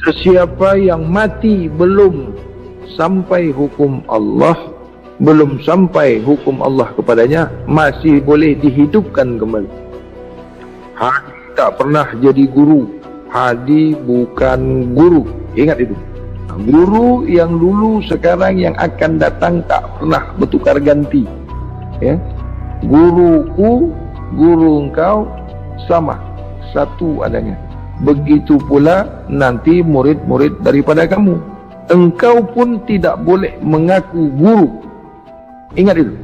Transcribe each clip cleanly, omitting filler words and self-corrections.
Sesiapa yang mati belum sampai hukum Allah, belum sampai hukum Allah kepadanya, masih boleh dihidupkan kembali. Hadi tak pernah jadi guru. Hadi bukan guru. Ingat itu. Guru yang dulu, sekarang, yang akan datang tak pernah bertukar ganti. Ya. Guruku, guru engkau sama, satu adanya. Begitu pula nanti murid-murid daripada kamu. Engkau pun tidak boleh mengaku guru. Ingat itu.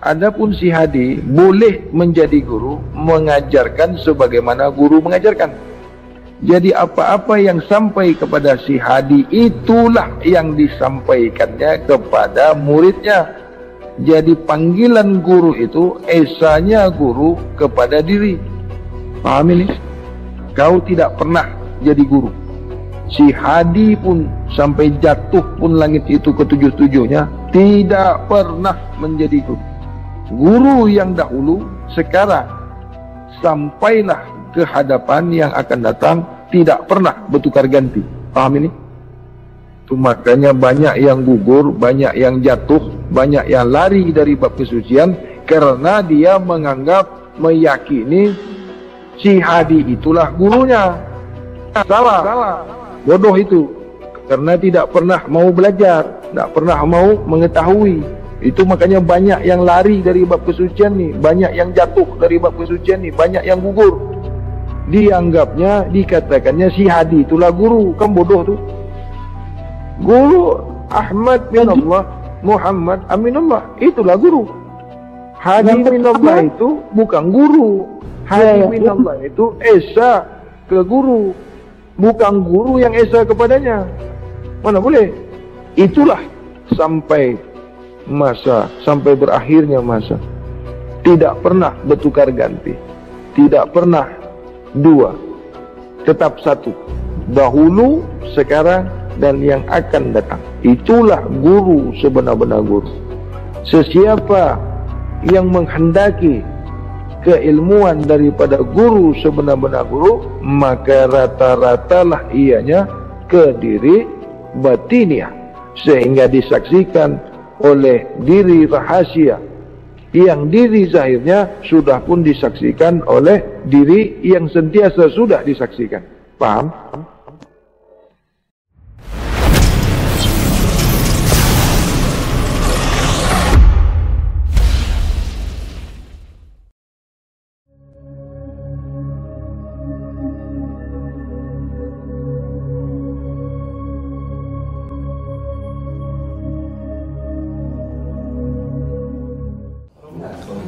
Adapun si Hadi boleh menjadi guru, mengajarkan sebagaimana guru mengajarkan. Jadi apa-apa yang sampai kepada si Hadi, itulah yang disampaikannya kepada muridnya. Jadi panggilan guru itu esanya guru kepada diri. Paham ini? Kau tidak pernah jadi guru. Si Hadi pun sampai jatuh pun langit itu ketujuh-tujuhnya tidak pernah menjadi guru. Guru yang dahulu, sekarang, sampailah ke hadapan yang akan datang, tidak pernah bertukar ganti. Paham ini? Itu makanya banyak yang gugur, banyak yang jatuh, banyak yang lari dari bab kesucian, karena dia menganggap, meyakini si Hadi itulah gurunya. Salah. Bodoh itu. Karena tidak pernah mau belajar, tidak pernah mau mengetahui. Itu makanya banyak yang lari dari bab kesucian nih, banyak yang jatuh dari bab kesucian nih, banyak yang gugur. Dianggapnya, dikatakannya si Hadi itulah guru. Kan bodoh tuh. Guru Ahmad bin Allah, Muhammad Aminullah, itulah guru. Hadi bin Allah itu bukan guru. Hadi bin Allah itu esa ke guru, bukan guru yang esa kepadanya. Mana boleh. Itulah sampai masa, sampai berakhirnya masa, tidak pernah bertukar ganti, tidak pernah dua, tetap satu. Dahulu, sekarang, dan yang akan datang. Itulah guru sebenar-benar guru. Sesiapa yang menghendaki keilmuan daripada guru sebenar-benar guru, maka rata-ratalah ianya ke diri batiniah, sehingga disaksikan oleh diri rahasia, yang diri zahirnya sudah pun disaksikan oleh diri yang sentiasa sudah disaksikan. Paham?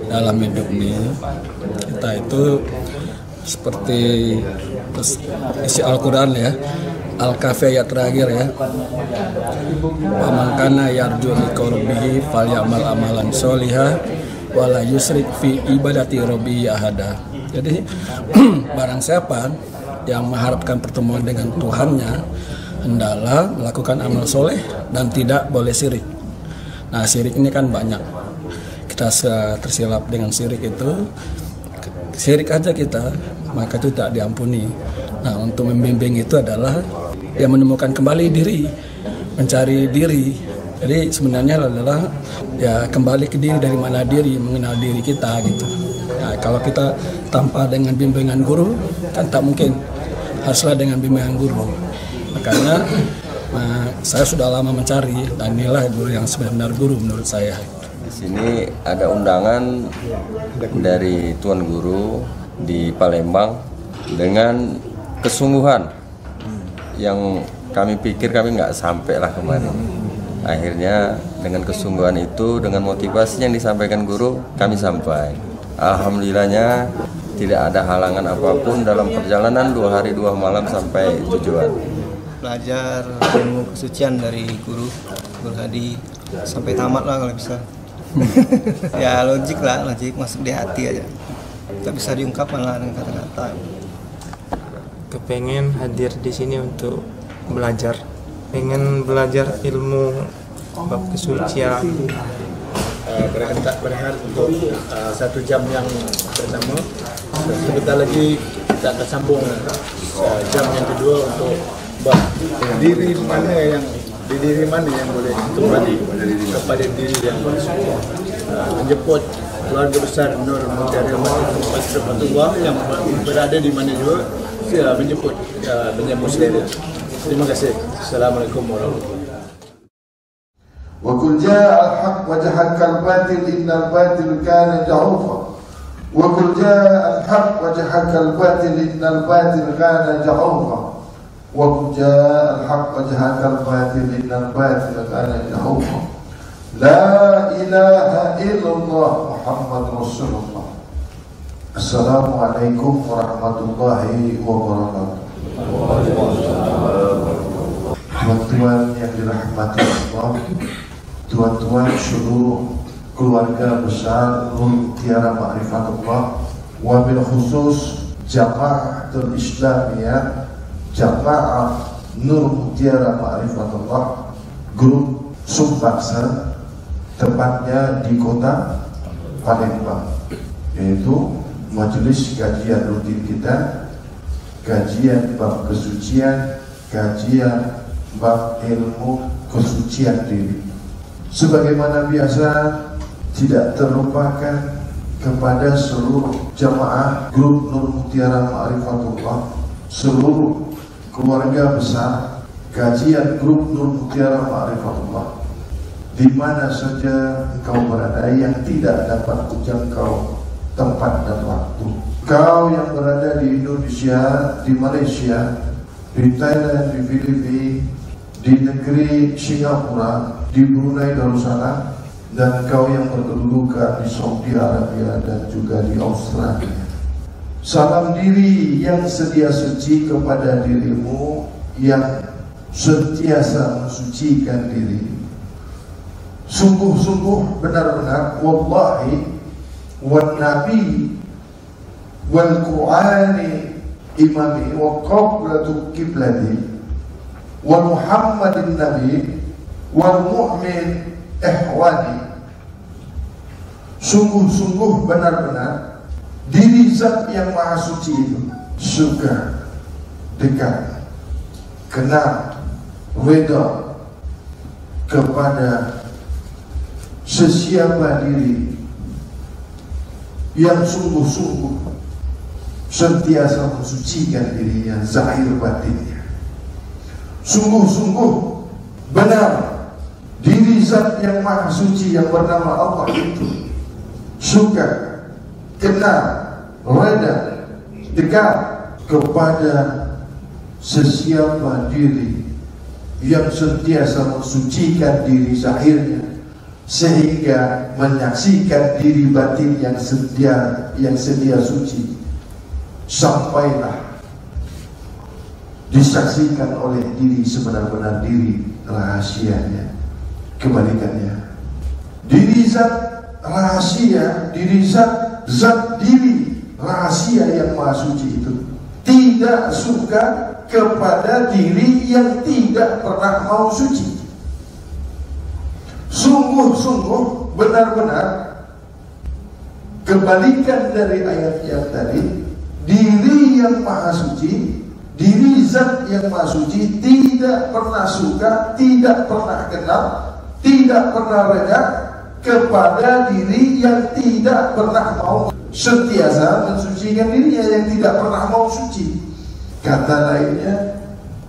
Dalam hidup ini kita itu seperti isi Al-Quran ya, Al-Kahfi ayat terakhir ya, man kana yarju liqa rabbih falyamal amalan sholihan wala yusrik fi ibadati rabbih ahada. Jadi barang siapa yang mengharapkan pertemuan dengan Tuhannya, hendaklah melakukan amal soleh dan tidak boleh syirik. Nah, syirik ini kan banyak. Kita tersilap dengan syirik itu, syirik aja kita, maka itu tak diampuni. Nah, untuk membimbing itu adalah dia menemukan kembali diri, mencari diri. Jadi sebenarnya adalah ya kembali ke diri, dari mana diri, mengenal diri kita gitu. Nah, kalau kita tanpa dengan bimbingan guru kan tak mungkin, haruslah dengan bimbingan guru. Makanya saya sudah lama mencari, dan inilah guru yang sebenar guru menurut saya. Di sini ada undangan dari Tuan Guru di Palembang dengan kesungguhan yang kami pikir kami nggak sampai lah kemarin. Akhirnya dengan kesungguhan itu, dengan motivasi yang disampaikan guru, kami sampai. Alhamdulillahnya tidak ada halangan apapun dalam perjalanan 2 hari 2 malam sampai tujuan. Belajar ilmu kesucian dari guru Hadi sampai tamat lah kalau bisa. Ya logik masuk di hati aja, nggak bisa diungkapkan lah dengan kata-kata. Kepengen hadir di sini untuk belajar, pengen belajar ilmu bab kesucian. Berehat untuk 1 jam yang pertama, sebentar lagi kita akan sambung jam yang kedua untuk di diri mana yang boleh kembali kepada diri yang suci. Menjemput keluarga besar Nur Mutiara Rahmatullah yang berada di mana juga, menjemput saya. Terima kasih. Assalamualaikum warahmatullahi wabarakatuh. Wa qul ja'al haqq wa jahaqal batil innal batil kana zahuqa. Wa qul ja'al haqq wa jahaqal batil innal batil kana zahuqa. Wa qul ja'al haqq wa jahaqal batil innal batil kana zahuqa. La ilaha illallah Muhammad Rasulullah. Assalamualaikum warahmatullahi wabarakatuh. Tuan-tuan yang dirahmati Allah, tuan-tuan seluruh keluarga besar Nur Mutiara Ma'rifatullah, wabil khusus Jama'atul Islamiyah, Jama'ah Nur Mutiara Ma'rifatullah, grup Sumbangsa, tepatnya di kota Palembang, yaitu majelis kajian rutin kita, kajian bab kesucian, kajian bab ilmu kesucian diri. Sebagaimana biasa, tidak terlupakan kepada seluruh jamaah grup Nur Mutiara Ma'rifatullah, seluruh keluarga besar kajian grup Nur Mutiara Ma'rifatullah, di mana saja engkau berada yang tidak dapat dijangkau tempat dan waktu. Kau yang berada di Indonesia, di Malaysia, di Thailand, di Filipina, di negeri Singapura, di Brunei Darussalam, dan kau yang berkedudukan di Saudi Arabia dan juga di Australia. Salam diri yang sedia suci kepada dirimu yang sentiasa mensucikan diri. Sungguh-sungguh benar-benar wallahi wan nabi wal qur'ani imami wa qablatu qiblati wa muhammadin nabi wal mu'min ihwani. Sungguh-sungguh benar-benar diri zat yang maha suci itu suka, dekat, kenal, reda kepada sesiapa diri yang sungguh-sungguh sentiasa mensucikan dirinya zahir batinnya. Sungguh-sungguh benar diri zat yang maha suci yang bernama Allah itu suka, kenal, reda, dekat kepada sesiapa diri yang sentiasa mensucikan diri zahirnya, sehingga menyaksikan diri batin yang sedia suci, sampailah disaksikan oleh diri sebenar-benar diri rahasianya. Kebalikannya, diri zat rahasia, diri zat diri rahasia yang maha suci itu tidak suka kepada diri yang tidak pernah mau suci. Sungguh-sungguh benar-benar kebalikan dari ayat yang tadi, diri yang maha suci, diri zat yang maha suci tidak pernah suka, tidak pernah kenal, tidak pernah reda kepada diri yang tidak pernah mau sentiasa mensucikan dirinya, yang tidak pernah mau suci. Kata lainnya,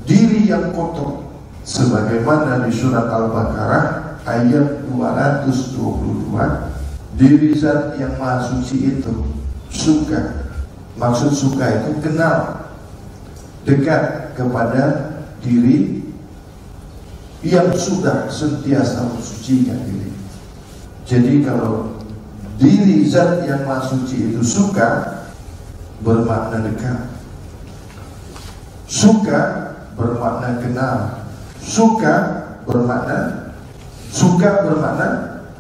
diri yang kotor, sebagaimana di surat Al-Baqarah ayat 222, diri zat yang maha suci itu suka, maksud suka itu kenal, dekat kepada diri yang sudah sentiasa mensucikan diri. Jadi kalau diri zat yang maha suci itu suka, bermakna dekat, suka bermakna kenal, suka bermakna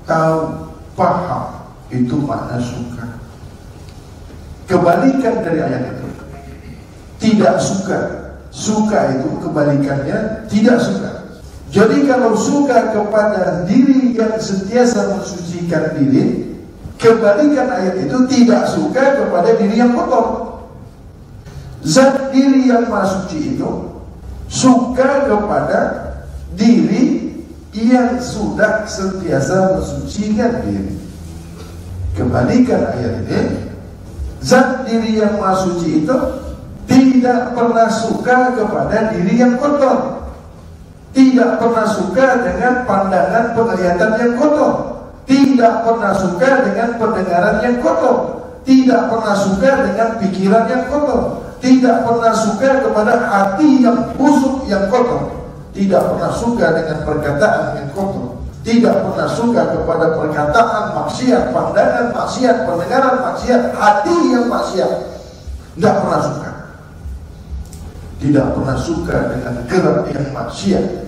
tahu, paham, itu makna suka. Kebalikan dari ayat itu, tidak suka. Suka itu kebalikannya tidak suka. Jadi kalau suka kepada diri yang sentiasa mensucikan diri, kebalikan ayat itu tidak suka kepada diri yang kotor. Zat diri yang maha suci itu suka kepada diri yang sudah sentiasa mensucikan diri. Kembalikan ayat ini. Zat diri yang maha suci itu tidak pernah suka kepada diri yang kotor, tidak pernah suka dengan pandangan penglihatan yang kotor, tidak pernah suka dengan pendengaran yang kotor, tidak pernah suka dengan pikiran yang kotor, tidak pernah suka kepada hati yang busuk yang kotor, tidak pernah suka dengan perkataan yang kotor, tidak pernah suka kepada perkataan maksiat, pandangan maksiat, pendengaran maksiat, hati yang maksiat, tidak pernah suka. Tidak pernah suka dengan gerak yang maksiat,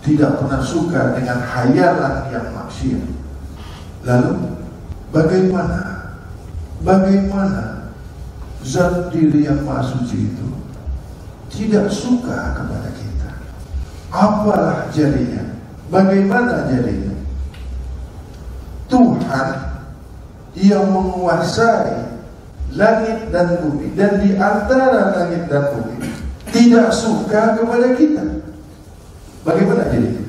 tidak pernah suka dengan hayalan yang maksiat. Lalu bagaimana zat diri yang maha suci itu tidak suka kepada kita? Apalah jadinya? Bagaimana jadinya? Tuhan yang menguasai langit dan bumi, dan di antara langit dan bumi tidak suka kepada kita. Bagaimana jadinya?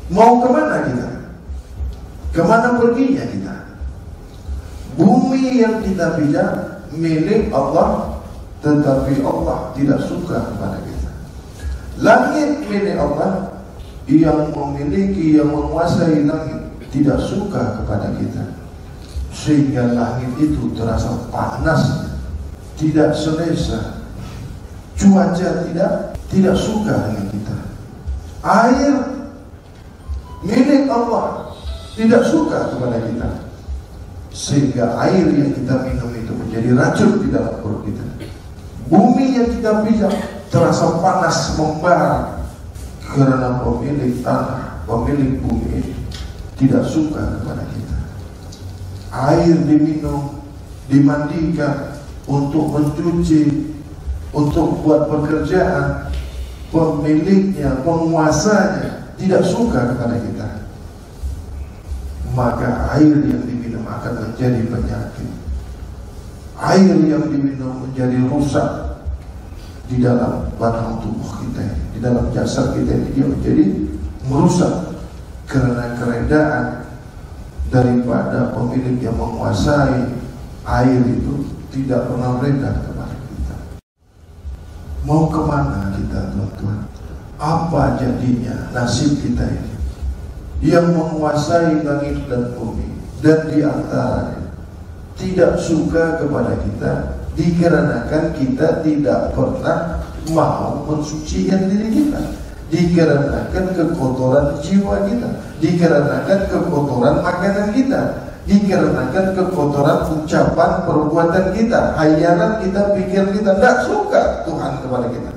Mau kemana kita? Kemana perginya kita? Bumi yang kita pijak milik Allah, tetapi Allah tidak suka kepada kita. Langit milik Allah, yang memiliki, yang menguasai langit, tidak suka kepada kita. Sehingga langit itu terasa panas, tidak selesa. Cuaca tidak suka dengan kita. Air milik Allah tidak suka kepada kita, sehingga air yang kita minum itu menjadi racun di dalam perut kita. Bumi yang kita pijak terasa panas membara, karena pemilik tanah, pemilik bumi tidak suka kepada kita. Air diminum, dimandikan, untuk mencuci, untuk buat pekerjaan, pemiliknya, penguasanya tidak suka kepada kita. Maka air yang diminum akan menjadi penyakit. Air yang diminum menjadi rusak di dalam batang tubuh kita, di dalam jasad kita ini, dia menjadi merusak karena keredaan daripada pemilik yang menguasai air itu tidak pernah reda kepada kita. Mau kemana kita, tuan-tuan? Apa jadinya nasib kita ini? Yang menguasai langit dan bumi dan di antaranya tidak suka kepada kita, dikarenakan kita tidak pernah mau mensucikan diri kita, dikarenakan kekotoran jiwa kita, dikarenakan kekotoran makanan kita, dikarenakan kekotoran ucapan perbuatan kita, hayalan kita, pikiran kita. Tidak suka Tuhan kepada kita.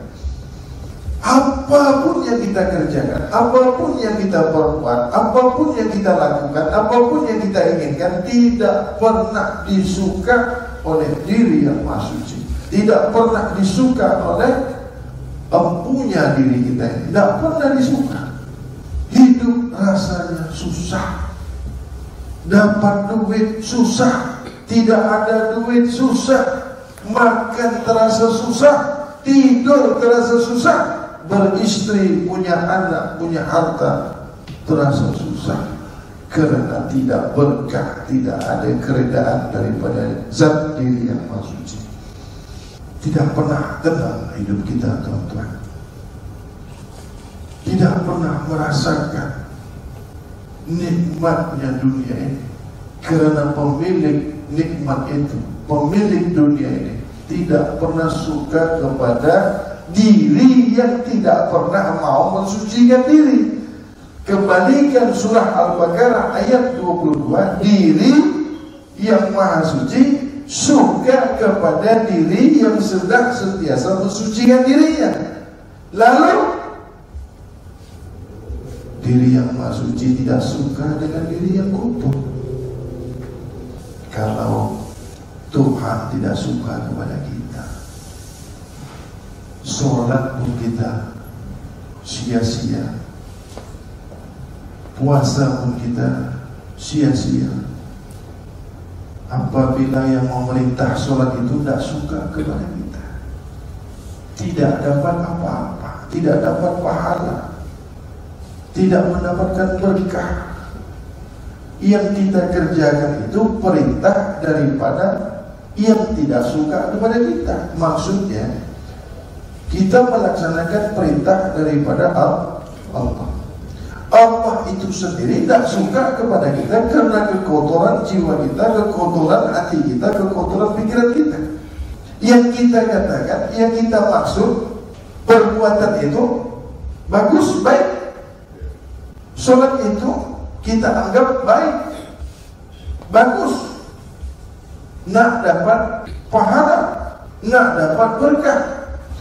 Apapun yang kita kerjakan, apapun yang kita perbuat, apapun yang kita lakukan, apapun yang kita inginkan, tidak pernah disuka oleh diri yang maha suci, tidak pernah disuka oleh empunya diri kita ini, tidak pernah disuka. Hidup rasanya susah, dapat duit susah, tidak ada duit susah, makan terasa susah, tidur terasa susah, beristri, punya anak, punya harta terasa susah, karena tidak berkah, tidak ada keredaan daripada zat diri yang maha suci. Tidak pernah tenang hidup kita, tuan-tuan. Tidak pernah merasakan nikmatnya dunia ini, karena pemilik nikmat itu, pemilik dunia ini tidak pernah suka kepada diri yang tidak pernah mau mensucikan diri. Kembalikan surah Al-Baqarah ayat 22, diri yang maha suci suka kepada diri yang sedang sentiasa mensucikan dirinya. Lalu diri yang maha suci tidak suka dengan diri yang kotor. Kalau Tuhan tidak suka kepada kita, sholat pun kita sia-sia, puasa pun kita sia-sia, apabila yang memerintah sholat itu tidak suka kepada kita, tidak dapat apa-apa, tidak dapat pahala, tidak mendapatkan berkah. Yang kita kerjakan itu perintah daripada yang tidak suka kepada kita. Maksudnya kita melaksanakan perintah daripada Allah. Allah itu sendiri tidak suka kepada kita karena kekotoran jiwa kita, kekotoran hati kita, kekotoran pikiran kita. Yang kita katakan, yang kita maksud, perbuatan itu bagus, baik. Sholat itu kita anggap baik, bagus, nak dapat pahala, nak dapat berkah.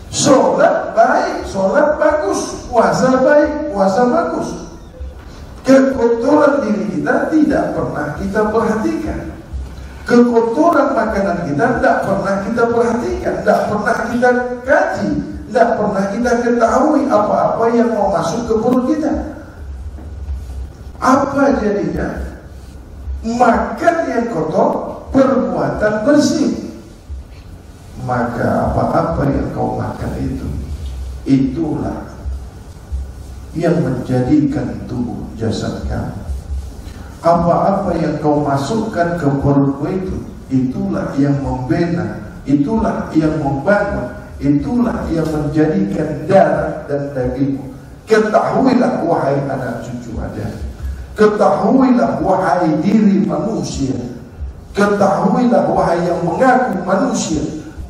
Sholat baik, sholat bagus, puasa baik, puasa bagus. Kekotoran diri kita tidak pernah kita perhatikan. Kekotoran makanan kita tidak pernah kita perhatikan, tidak pernah kita kaji, tidak pernah kita ketahui apa-apa yang mau masuk ke perut kita. Apa jadinya? Makan yang kotor, perbuatan bersih. Maka apa-apa yang kau makan itu, itulah yang menjadikan tubuh jasad kamu. Apa-apa yang kau masukkan ke perutmu itu, itulah yang membina, itulah yang membangun, itulah yang menjadikan darah dan dagingmu. Ketahuilah wahai anak cucu Adam, ketahuilah wahai diri manusia, ketahuilah wahai yang mengaku manusia,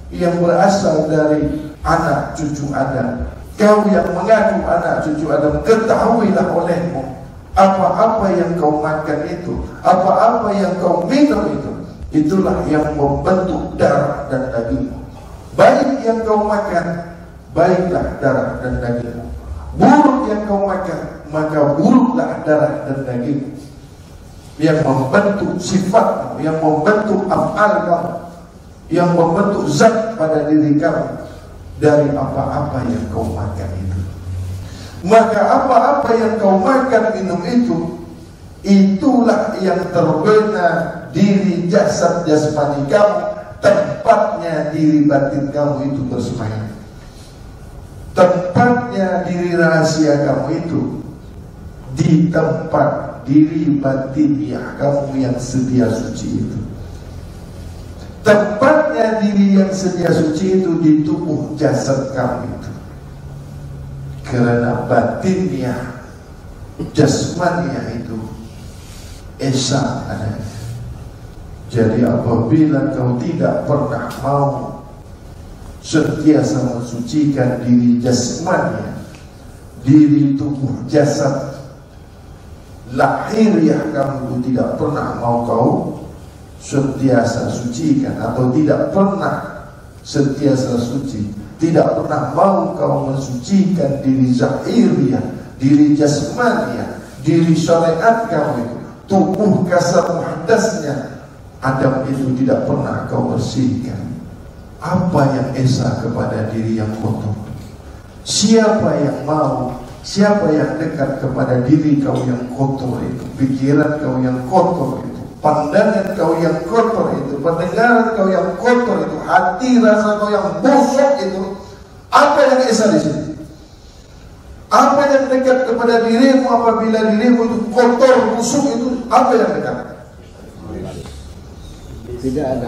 yang berasal dari anak cucu Adam. Kau yang mengaku anak cucu Adam, ketahuilah olehmu, apa-apa yang kau makan itu, apa-apa yang kau minum itu, itulah yang membentuk darah dan dagingmu. Baik yang kau makan, baiklah darah dan dagingmu. Buruk yang kau makan, maka buruklah darah dan dagingmu. Yang membentuk sifatmu, yang membentuk af'al kamu, yang membentuk zat pada diri kamu dari apa-apa yang kau makan itu. Maka apa-apa yang kau makan minum itu, itulah yang terbina diri jasad jasmani kamu, tempatnya diri batin kamu itu bersemayam, tempatnya diri rahasia kamu itu di tempat diri batiniah kamu yang sedia suci itu. Tempatnya diri yang sedia suci itu di tubuh jasad kamu itu. Karena batiniah jasmaniah itu esa adanya. Jadi apabila kau tidak pernah mau sentiasa mensucikan diri jasmaniah, diri tubuh jasad lahiriah kamu itu tidak pernah mau kau sentiasa sucikan, atau tidak pernah sentiasa suci, tidak pernah mau kau mensucikan diri zahiriah, diri jasmaniah, diri syariat kamu itu, tubuh kasar muhdasnya Adam itu tidak pernah kau bersihkan. Apa yang esa kepada diri yang kotor? Siapa yang mau, siapa yang dekat kepada diri kau yang kotor itu, pikiran kau yang kotor itu, pandangan kau yang kotor itu, pendengaran kau yang kotor itu, hati rasa kau yang busuk itu, apa yang esa di sini? Apa yang dekat kepada dirimu apabila dirimu itu kotor, busuk itu, apa yang dekat? Tidak ada.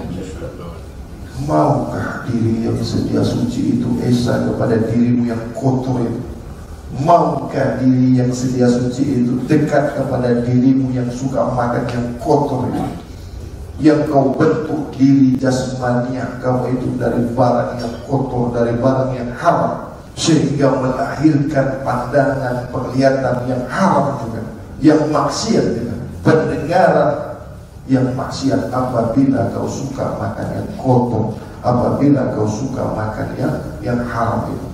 Maukah diri yang sedia suci itu esa kepada dirimu yang kotor itu? Maukah diri yang sedia suci itu dekat kepada dirimu yang suka makan yang kotor itu? Yang kau bentuk diri jasmaniah kamu itu dari barang yang kotor, dari barang yang haram, sehingga melahirkan pandangan, penglihatan yang haram juga, yang maksiat juga, pendengaran yang maksiat apabila kau suka makan yang kotor, apabila kau suka makan yang haram itu.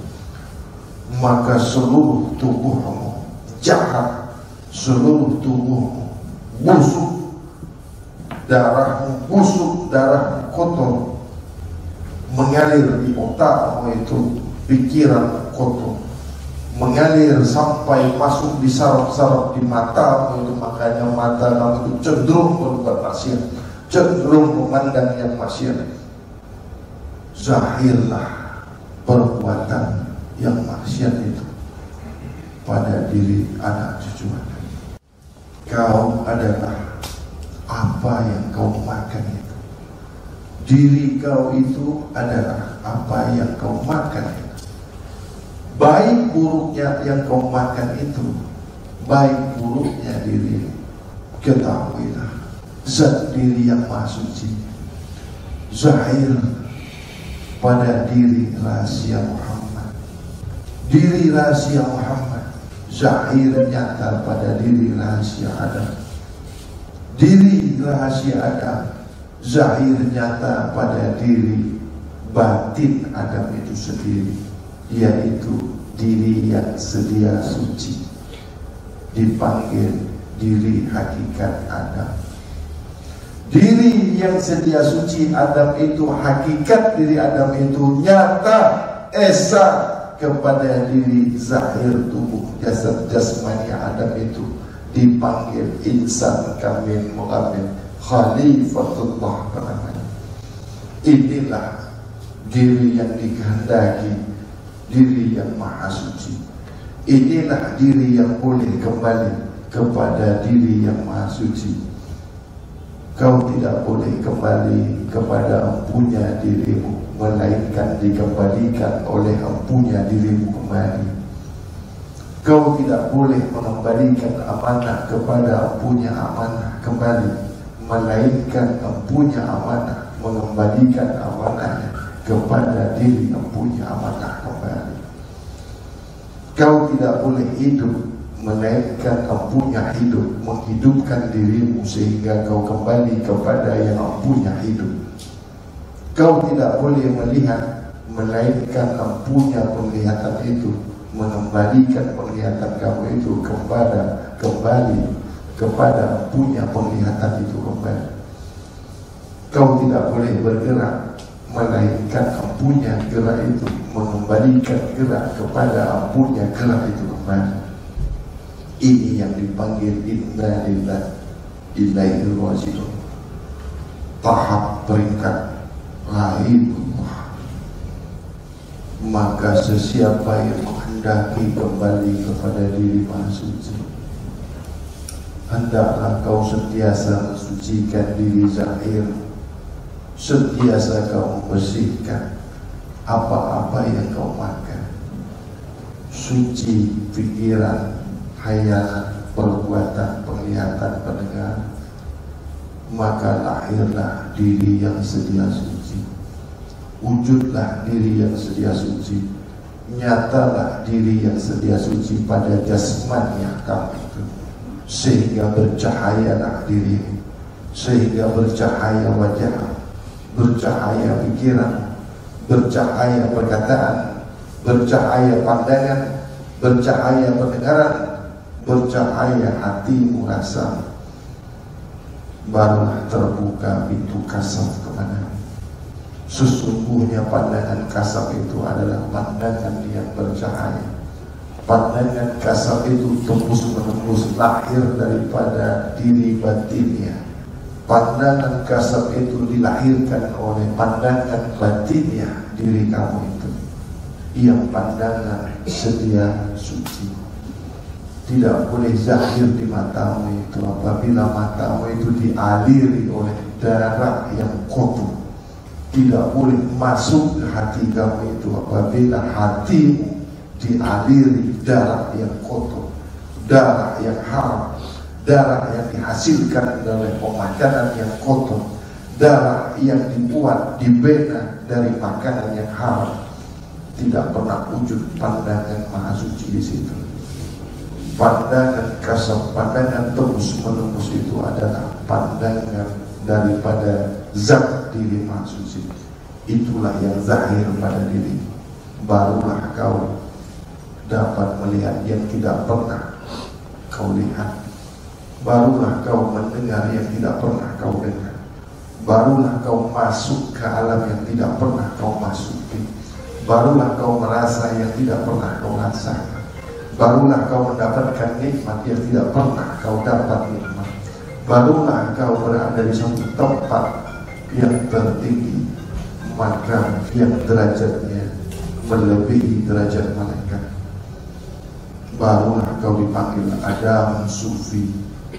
Maka seluruh tubuhmu jahat, seluruh tubuhmu busuk, darahmu busuk, darahmu kotor, mengalir di otakmu itu pikiran kotor, mengalir sampai masuk di saraf-saraf di matamu itu, makanya mata kamu itu cenderung berbuat maksiat. cenderung memandang yang maksiat, zahirlah perbuatan yang maksiat itu pada diri anak cucu Anda. Kau adalah apa yang kau makan itu. Diri kau itu adalah apa yang kau makan itu. Baik buruknya yang kau makan itu, baik buruknya diri, ketahuilah zat diri yang maha suci zahir pada diri rahasia Muhammad. Diri rahasia Muhammad zahir nyata pada diri rahasia Adam. Diri rahasia Adam zahir nyata pada diri batin Adam itu sendiri, yaitu diri yang sedia suci, dipanggil diri hakikat Adam. Diri yang sedia suci Adam itu, hakikat diri Adam itu nyata esa kepada diri zahir tubuh jasad jasmani Adam itu, dipanggil insan kamil mu'amin khalifatullah namanya. Inilah diri yang dikehendaki, diri yang maha suci. Inilah diri yang boleh kembali kepada diri yang maha suci. Kau tidak boleh kembali kepada empunya dirimu, melainkan dikembalikan oleh empunya dirimu kembali. Kau tidak boleh mengembalikan amanah kepada empunya amanah kembali, melainkan empunya amanah mengembalikan amanahnya kepada diri empunya amanah kembali. Kau tidak boleh hidup, melainkan empunya hidup menghidupkan dirimu sehingga kau kembali kepada yang empunya hidup. Kau tidak boleh melihat, melainkan empunya penglihatan itu mengembalikan penglihatan kamu itu kembali kepada empunya penglihatan itu kembali. Kau tidak boleh bergerak, melainkan empunya gerak itu mengembalikan gerak kepada empunya gerak itu kembali. Ini yang dipanggil inna lillahi ilaihi raji'un, tahap peringkat rahimullah. Maka sesiapa yang menghendaki kembali kepada diri maha suci, hendaklah kau sentiasa mensucikan diri zahir, sentiasa kau membersihkan apa-apa yang kau makan, suci pikiran, hayalan, perbuatan, penglihatan, pendengaran. Maka lahirlah diri yang sedia suci, wujudlah diri yang sedia suci, nyatalah diri yang sedia suci pada jasmani kamu itu, sehingga bercahayalah dirimu, sehingga bercahaya wajah, bercahaya pikiran, bercahaya perkataan, bercahaya pandangan, bercahaya pendengaran, bercahaya hatimu rasa. Barulah terbuka pintu kasaf kemana. Sesungguhnya pandangan kasaf itu adalah pandangan yang bercahaya. Pandangan kasaf itu tembus menembus lahir daripada diri batinnya. Pandangan kasaf itu dilahirkan oleh pandangan batinnya diri kamu itu, yang pandangan sedia suci. Tidak boleh zahir di matamu itu apabila matamu itu dialiri oleh darah yang kotor. Tidak boleh masuk ke hati kamu itu apabila hatimu dialiri darah yang kotor, darah yang haram, darah yang dihasilkan oleh pemakanan yang kotor, darah yang dibuat, dibina dari makanan yang haram. Tidak pernah wujud pandangan maha suci di situ. Pandangan kasaf, pandangan tembus menembus itu adalah pandangan daripada zat diri maha suci. Itulah yang zahir pada diri. Barulah kau dapat melihat yang tidak pernah kau lihat. Barulah kau mendengar yang tidak pernah kau dengar. Barulah kau masuk ke alam yang tidak pernah kau masuki. Barulah kau merasa yang tidak pernah kau rasakan. Barulah kau mendapatkan nikmat yang tidak pernah kau dapat nikmat. barulah kau berada di satu tempat yang tertinggi, maka yang derajatnya melebihi derajat malaikat. Barulah kau dipanggil Adam Sufi,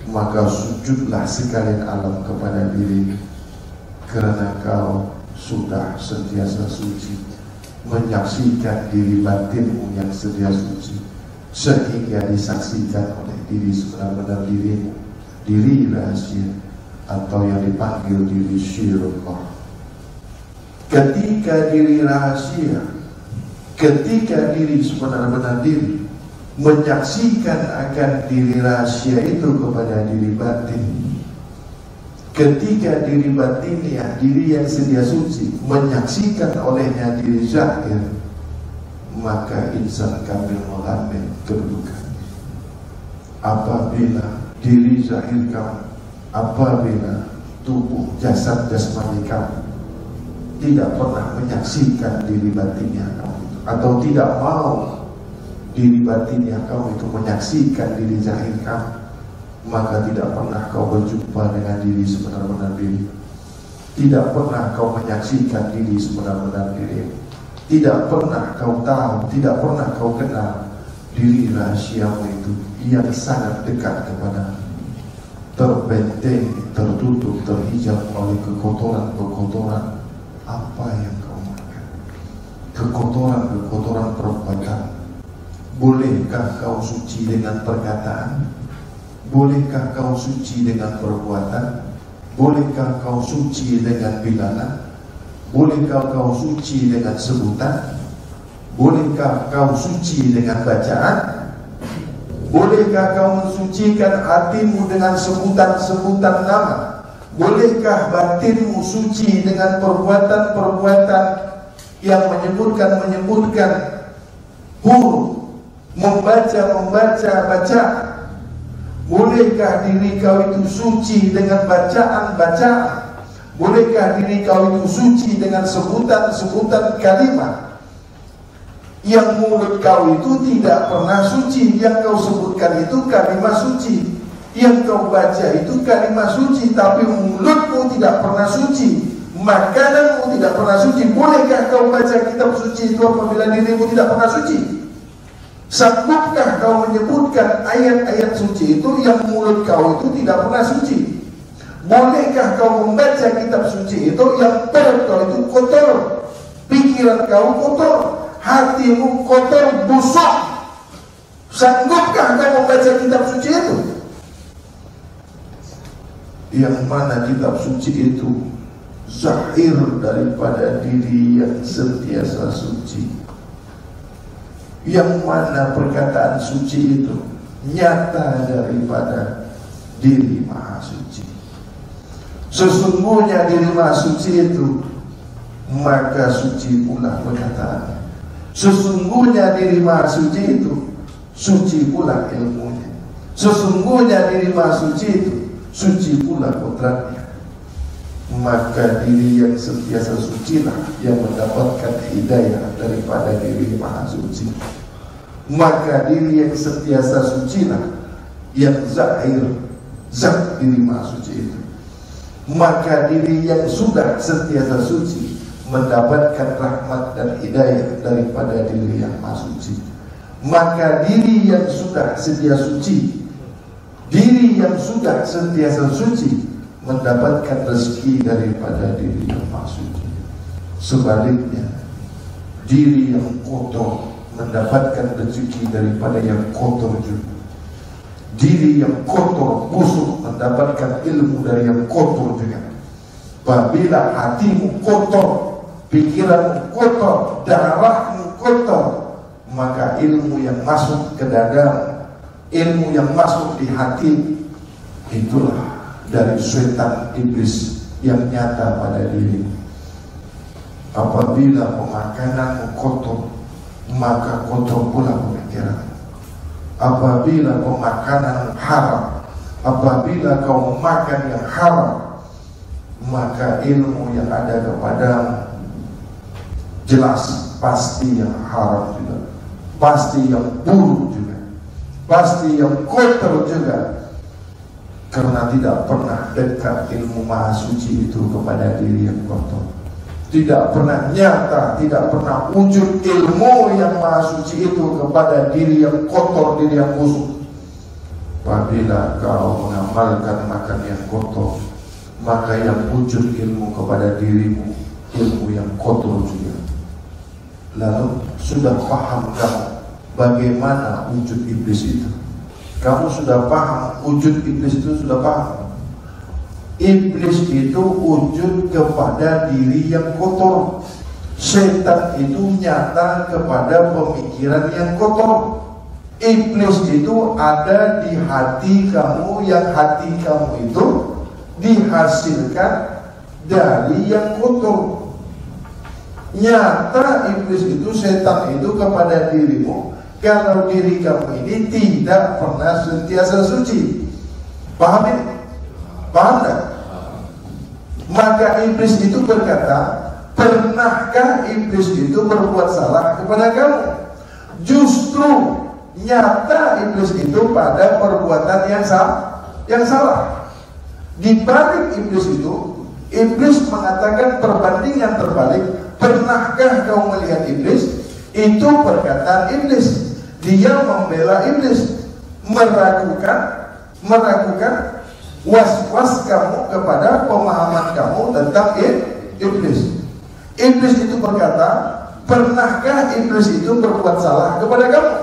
maka sujudlah sekalian alam kepada diri, karena kau sudah sentiasa suci, menyaksikan diri batinmu yang sedia suci, sehingga disaksikan oleh diri sebenar-benar dirimu, diri rahasia, atau yang dipanggil diri syirullah. Ketika diri rahasia, ketika diri sebenar-benar diri menyaksikan akan diri rahasia itu kepada diri batin, ketika diri batinnya, diri yang sedia suci, menyaksikan olehnya diri zahir, maka insan kamil mengambil kedudukannya. Apabila diri zahir kamu, apabila tubuh jasad jasmani kamu tidak pernah menyaksikan diri batinnya kamu itu, atau tidak mau diri batinnya kamu itu menyaksikan diri zahir kamu, maka tidak pernah kau berjumpa dengan diri sebenar-benar diri. Tidak pernah kau menyaksikan diri sebenar-benar diri. Tidak pernah kau tahu, tidak pernah kau kenal diri rahasiamu itu yang sangat dekat kepadamu, terbenteng, tertutup, terhijab oleh kekotoran-kekotoran apa yang kau makan, kekotoran-kekotoran perbuatan. Bolehkah kau suci dengan perkataan? Bolehkah kau suci dengan perbuatan? Bolehkah kau suci dengan bilangan? Bolehkah kau suci dengan sebutan? Bolehkah kau suci dengan bacaan? Bolehkah kau mensucikan hatimu dengan sebutan-sebutan nama? Bolehkah batinmu suci dengan perbuatan-perbuatan yang menyebutkan huruf, membaca bacaan? Bolehkah diri kau itu suci dengan bacaan-bacaan? Bolehkah diri kau itu suci dengan sebutan-sebutan kalimat? Yang mulut kau itu tidak pernah suci, yang kau sebutkan itu kalimat suci, yang kau baca itu kalimat suci, tapi mulutmu tidak pernah suci, makananmu tidak pernah suci. Bolehkah kau baca kitab suci itu apabila dirimu tidak pernah suci? Sanggupkah kau menyebutkan ayat-ayat suci itu yang mulut kau itu tidak pernah suci? Bolehkah kau membaca kitab suci itu yang perut kau itu kotor, pikiran kau kotor, hatimu kotor, busuk? Sanggupkah kau membaca kitab suci itu? Yang mana kitab suci itu zahir daripada diri yang sentiasa suci. Yang mana perkataan suci itu nyata daripada diri maha suci. Sesungguhnya diri maha suci itu, maka suci pula perkataannya. Sesungguhnya diri maha suci itu, suci pula ilmunya. Sesungguhnya diri maha suci itu, suci pula kodratnya. Maka diri yang sentiasa sucilah yang mendapatkan hidayah daripada diri maha suci. Maka diri yang sentiasa sucilah yang zahir, zat diri maha suci itu. Maka diri yang sudah sentiasa suci mendapatkan rahmat dan hidayah daripada diri yang maha suci. Maka diri yang sudah sedia suci, diri yang sudah sentiasa suci mendapatkan rezeki daripada diri yang maha suci. Sebaliknya, diri yang kotor mendapatkan rezeki daripada yang kotor juga. Diri yang kotor, busuk mendapatkan ilmu dari yang kotor juga. Apabila hatimu kotor, pikiranmu kotor, darahmu kotor, maka ilmu yang masuk ke dadamu, ilmu yang masuk di hati, itulah dari setan iblis yang nyata pada diri. Apabila pemakananmu kotor, maka kotor pula pemikiran. Apabila pemakanan haram, apabila kau memakan yang haram, maka ilmu yang ada kepadamu jelas pasti yang haram juga, pasti yang buruk juga, pasti yang kotor juga. Karena tidak pernah dekat ilmu maha suci itu kepada diri yang kotor. Tidak pernah nyata, tidak pernah wujud ilmu yang maha suci itu kepada diri yang kotor, diri yang busuk. Apabila kau mengamalkan makan yang kotor, maka yang wujud ilmu kepada dirimu, ilmu yang kotor juga. Lalu sudah paham kamu bagaimana wujud iblis itu? Kamu sudah paham wujud iblis itu, sudah paham. Iblis itu wujud kepada diri yang kotor. Setan itu nyata kepada pemikiran yang kotor. Iblis itu ada di hati kamu, yang hati kamu itu dihasilkan dari yang kotor. Nyata iblis itu, setan itu kepada dirimu kalau diri kamu ini tidak pernah sentiasa suci. Paham ini? Paham tak? Maka iblis itu berkata, pernahkah iblis itu berbuat salah kepada kamu? Justru nyata iblis itu pada perbuatan yang salah. Di balik iblis itu, iblis mengatakan perbandingan terbalik. Pernahkah kau melihat iblis? Itu perkataan iblis. Dia membela iblis, meragukan was-was kamu kepada pemahaman kamu tentang iblis. Iblis itu berkata, pernahkah iblis itu berbuat salah kepada kamu?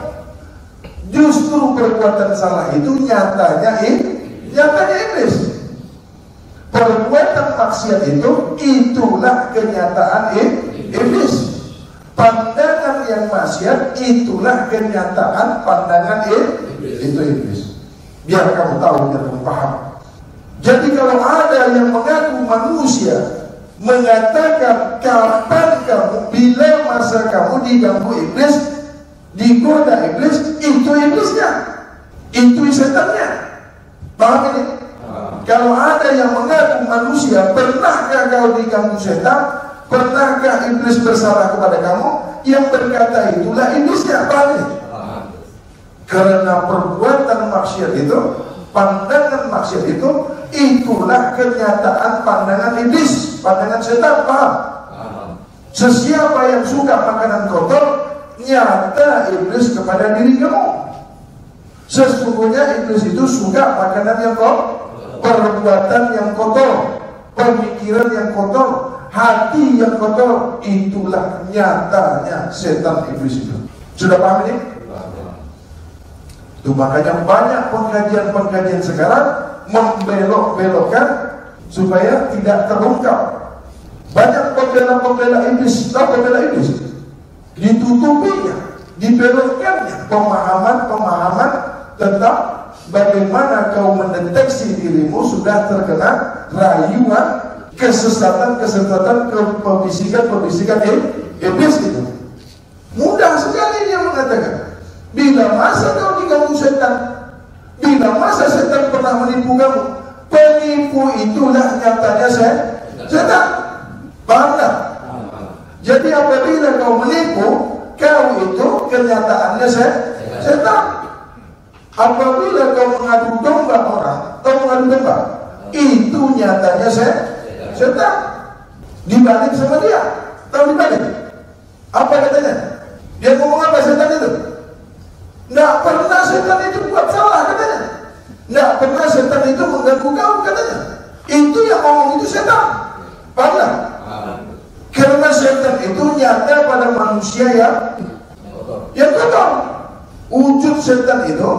Justru perbuatan salah itu nyatanya iblis. Perbuatan maksiat itu, itulah kenyataan iblis. Pandangan yang maksiat, itulah kenyataan pandangan itu iblis. Biar kamu tahu, biar kamu paham. Jadi kalau ada yang mengaku manusia, mengatakan kapan kamu, bila masa kamu diganggu iblis, digoda iblis, itu iblisnya, itu setannya. Paham ini? Kalau ada yang mengaku manusia, pernahkah kau diganggu setan? Pernahkah iblis bersalah kepada kamu? Yang berkata itulah iblisnya. Paham ini? Karena perbuatan maksiat itu, pandangan maksiat itu, itulah kenyataan pandangan iblis, pandangan setan. Paham? Sesiapa yang suka makanan kotor, nyata iblis kepada diri kamu. Sesungguhnya iblis itu suka makanan yang kotor, perbuatan yang kotor, pemikiran yang kotor, hati yang kotor. Itulah nyatanya setan iblis itu. Sudah paham ini? Itu makanya banyak pengkajian-pengkajian sekarang membelok-belokkan supaya tidak terungkap. Banyak pembela-pembela iblis, pembela iblis ditutupinya, dibelokkannya pemahaman-pemahaman tentang bagaimana kau mendeteksi dirimu sudah terkena rayuan, kesesatan-kesesatan, pembisikan-pembisikan iblis itu. Mudah sekali dia mengatakan, bila masa kau diganggu setan, bila masa setan pernah menipu kamu, penipu itulah nyatanya setan. Paham tak? Jadi apabila kau menipu, kau itu kenyataannya setan. Apabila kau mengadu domba orang, kau mengadu domba, itu nyatanya setan. Dibalik sama dia. Tahu dibalik? Apa katanya? Dia ngomong apa setan itu? Nggak pernah setan itu buat salah katanya. Nggak pernah setan itu mengganggu kau katanya. Itu yang ngomong itu setan. Paham tak? Karena setan itu nyata pada manusia yang kotor. Wujud setan itu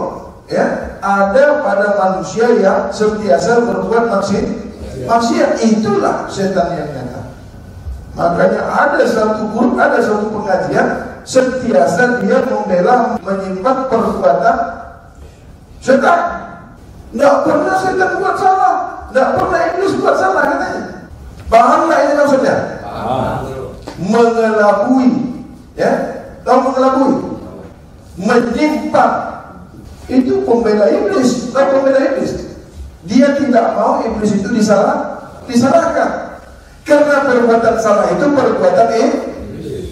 ya ada pada manusia yang sentiasa berbuat maksiat. Itulah setan yang nyata. Makanya ada satu grup, ada satu pengajian sentiasa dia membela menyimpan perbuatan setan. Nggak pernah setan buat salah, nggak pernah iblis buat salah katanya. Paham nggak ini maksudnya? Mengelabui, ya, tahu mengelabui, menyimpan, itu pembela iblis, tahu pembela iblis. Dia tidak mau iblis itu disalahkan, karena perbuatan salah itu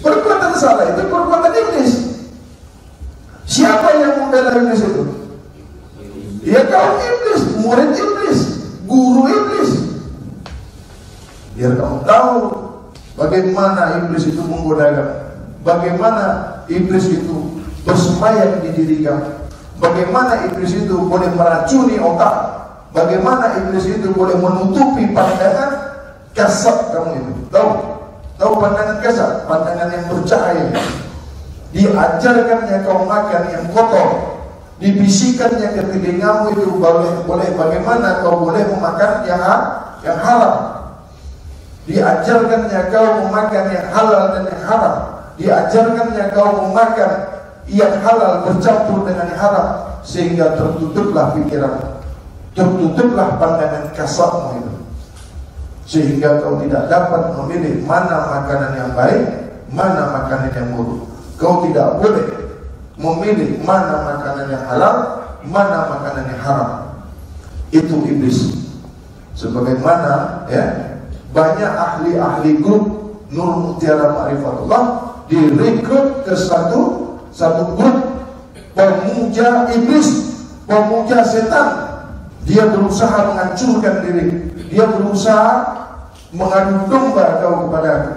perbuatan salah itu perbuatan iblis. Siapa yang membela iblis itu? Ya kaum iblis, murid iblis, guru iblis. Biar kamu tahu bagaimana iblis itu menggoda kamu, bagaimana iblis itu bersemayam di diri kamu, bagaimana iblis itu boleh meracuni otak, bagaimana iblis itu boleh menutupi pandangan kasat kamu itu. Tahu pandangan kasat, pandangan yang bercahaya. Diajarkannya kau makan yang kotor, dibisikannya ke telingamu itu boleh bagaimana kau boleh memakan yang haram. Diajarkannya kau memakan yang halal dan yang haram. Diajarkannya kau memakan yang halal bercampur dengan yang haram, sehingga tertutuplah pikiranmu, tertutuplah pandangan kasatmu itu, sehingga kau tidak dapat memilih mana makanan yang baik, mana makanan yang buruk. Kau tidak boleh memilih mana makanan yang halal, mana makanan yang haram. Itu iblis. Sebagaimana ya, banyak ahli-ahli grup Nur Mutiara Ma'rifatullah direkrut ke satu grup pemuja iblis, pemuja setan. Dia berusaha menghancurkan diri, dia berusaha mengadu domba kau kepada aku.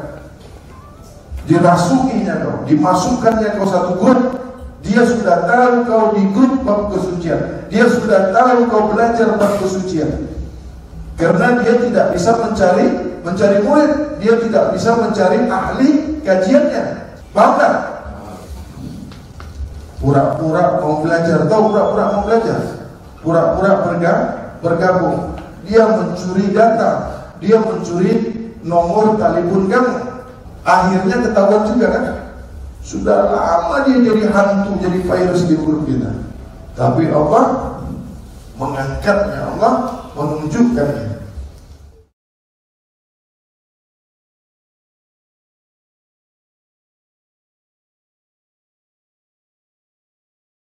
Dirasukinya kau, dimasukkannya kau satu grup. Dia sudah tahu kau di grup bab kesucian, dia sudah tahu kau belajar bab kesucian. Karena dia tidak bisa mencari murid, dia tidak bisa mencari ahli kajiannya. Paham tak? Pura-pura mau belajar, tahu pura-pura mau belajar, pura-pura bergabung. Dia mencuri data, dia mencuri nomor telepon kamu. Akhirnya ketahuan juga kan? Sudah lama dia jadi hantu, jadi virus di grup kita. Tapi Allah mengangkatnya, Allah menunjukkannya.